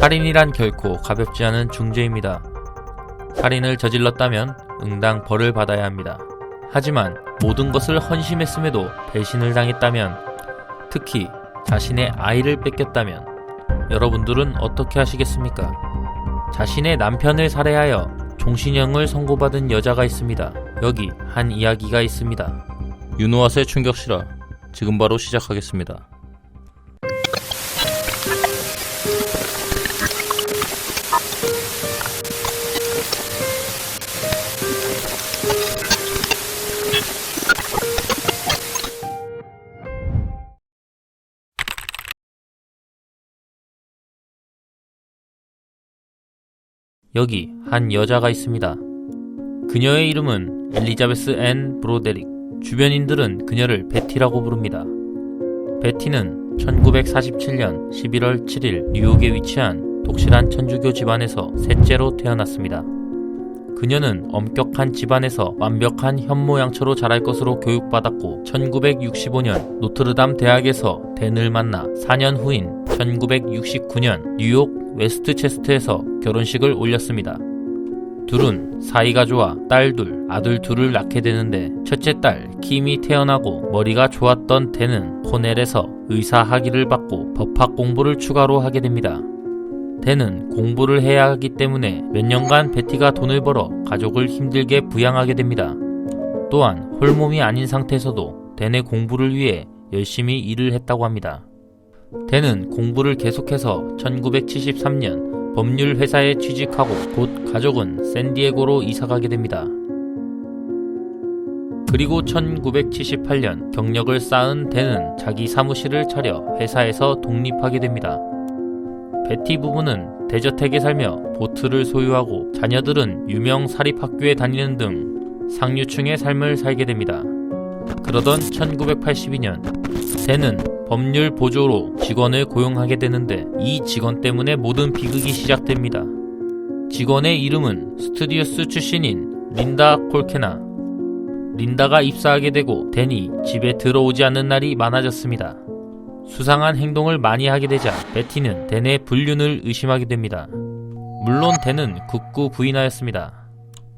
살인이란 결코 가볍지 않은 중죄입니다. 살인을 저질렀다면 응당 벌을 받아야 합니다. 하지만 모든 것을 헌신했음에도 배신을 당했다면, 특히 자신의 아이를 뺏겼다면 여러분들은 어떻게 하시겠습니까? 자신의 남편을 살해하여 종신형을 선고받은 여자가 있습니다. 여기 한 이야기가 있습니다. 윤호아의 충격 실화, 지금 바로 시작하겠습니다. 여기 한 여자가 있습니다. 그녀의 이름은 엘리자베스 앤 브로데릭. 주변인들은 그녀를 베티라고 부릅니다. 베티는 1947년 11월 7일 뉴욕에 위치한 독실한 천주교 집안에서 셋째로 태어났습니다. 그녀는 엄격한 집안에서 완벽한 현모양처로 자랄 것으로 교육받았고 1965년 노트르담 대학에서 댄을 만나 4년 후인 1969년 뉴욕 웨스트체스트에서 결혼식을 올렸습니다. 둘은 사이가 좋아 딸 둘, 아들 둘을 낳게 되는데, 첫째 딸 킴이 태어나고 머리가 좋았던 댄은 코넬에서 의사 학위를 받고 법학 공부를 추가로 하게 됩니다. 댄은 공부를 해야 하기 때문에 몇 년간 베티가 돈을 벌어 가족을 힘들게 부양하게 됩니다. 또한 홀몸이 아닌 상태에서도 댄의 공부를 위해 열심히 일을 했다고 합니다. 댄은 공부를 계속해서 1973년 법률 회사에 취직하고 곧 가족은 샌디에고로 이사가게 됩니다. 그리고 1978년 경력을 쌓은 댄은 자기 사무실을 차려 회사에서 독립하게 됩니다. 베티 부부는 대저택에 살며 보트를 소유하고 자녀들은 유명 사립학교에 다니는 등 상류층의 삶을 살게 됩니다. 그러던 1982년 댄은 법률 보조로 직원을 고용하게 되는데, 이 직원 때문에 모든 비극이 시작됩니다. 직원의 이름은 스튜디오스 출신인 린다 콜케나. 린다가 입사하게 되고 댄이 집에 들어오지 않는 날이 많아졌습니다. 수상한 행동을 많이 하게 되자 베티는 댄의 불륜을 의심하게 됩니다. 물론 댄은 굳고 부인하였습니다.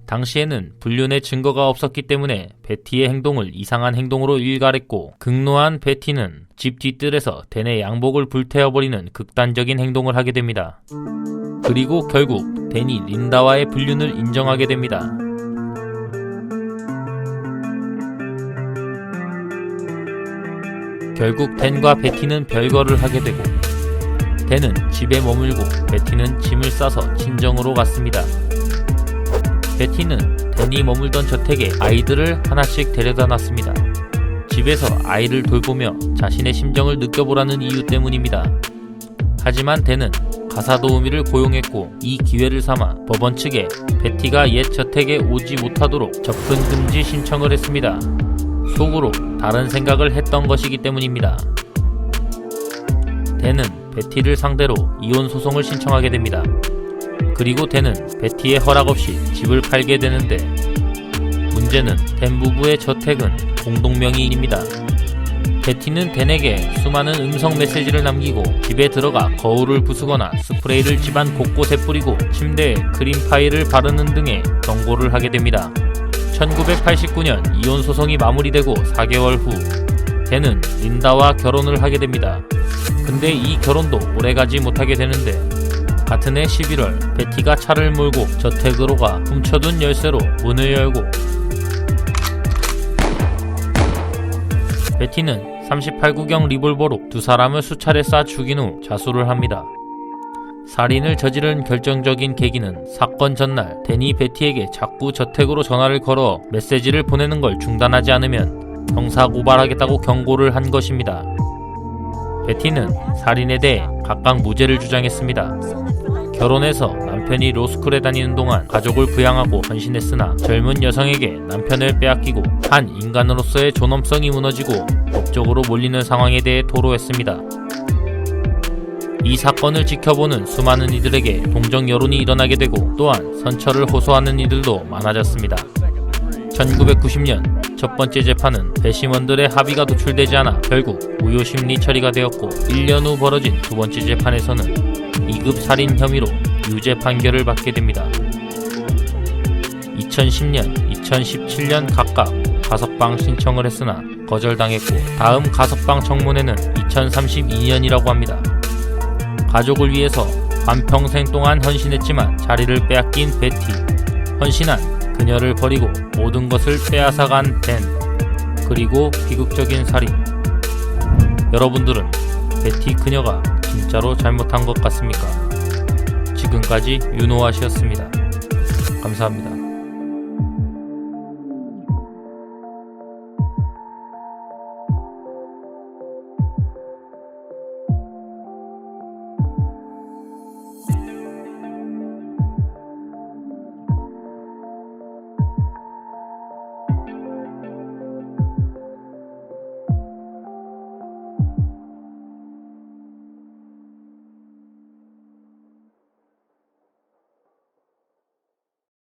당시에는 불륜의 증거가 없었기 때문에 베티의 행동을 이상한 행동으로 일갈했고, 극노한 베티는 집 뒤뜰에서 댄의 양복을 불태워버리는 극단적인 행동을 하게 됩니다. 그리고 결국 댄이 린다와의 불륜을 인정하게 됩니다. 결국 댄과 베티는 별거를 하게 되고, 댄은 집에 머물고 베티는 짐을 싸서 친정으로 갔습니다. 베티는 댄이 머물던 저택에 아이들을 하나씩 데려다 놨습니다. 집에서 아이를 돌보며 자신의 심정을 느껴보라는 이유 때문입니다. 하지만 댄은 가사 도우미를 고용했고, 이 기회를 삼아 법원 측에 베티가 옛 저택에 오지 못하도록 접근 금지 신청을 했습니다. 속으로 다른 생각을 했던 것이기 때문입니다. 댄은 베티를 상대로 이혼 소송을 신청하게 됩니다. 그리고 댄은 베티의 허락 없이 집을 팔게 되는데, 문제는 댄 부부의 저택은 공동명의입니다. 베티는 댄에게 수많은 음성 메시지를 남기고 집에 들어가 거울을 부수거나 스프레이를 집안 곳곳에 뿌리고 침대에 크림 파이를 바르는 등의 경고를 하게 됩니다. 1989년 이혼 소송이 마무리되고 4개월 후 댄은 린다와 결혼을 하게 됩니다. 근데 이 결혼도 오래가지 못하게 되는데, 같은 해 11월 베티가 차를 몰고 저택으로 가 훔쳐둔 열쇠로 문을 열고, 베티는 38구경 리볼버로 두 사람을 수차례 쏴 죽인 후 자수를 합니다. 살인을 저지른 결정적인 계기는 사건 전날 댄이 베티에게 자꾸 저택으로 전화를 걸어 메시지를 보내는 걸 중단하지 않으면 형사고발하겠다고 경고를 한 것입니다. 베티는 살인에 대해 각각 무죄를 주장했습니다. 결혼해서 남편이 로스쿨에 다니는 동안 가족을 부양하고 헌신했으나 젊은 여성에게 남편을 빼앗기고 한 인간으로서의 존엄성이 무너지고 법적으로 몰리는 상황에 대해 토로했습니다. 이 사건을 지켜보는 수많은 이들에게 동정 여론이 일어나게 되고, 또한 선처를 호소하는 이들도 많아졌습니다. 1990년 첫 번째 재판은 배심원들의 합의가 도출되지 않아 결국 무효심리 처리가 되었고, 1년 후 벌어진 두 번째 재판에서는 2급 살인 혐의로 유죄 판결을 받게 됩니다. 2010년, 2017년 각각 가석방 신청을 했으나 거절당했고 다음 가석방 청문회는 2032년이라고 합니다. 가족을 위해서 반평생 동안 헌신했지만 자리를 빼앗긴 베티. 헌신한 그녀를 버리고 모든 것을 빼앗아간 댄. 그리고 비극적인 살인. 여러분들은 베티 그녀가 진짜로 잘못한 것 같습니까? 지금까지 윤호아씨였습니다. 감사합니다.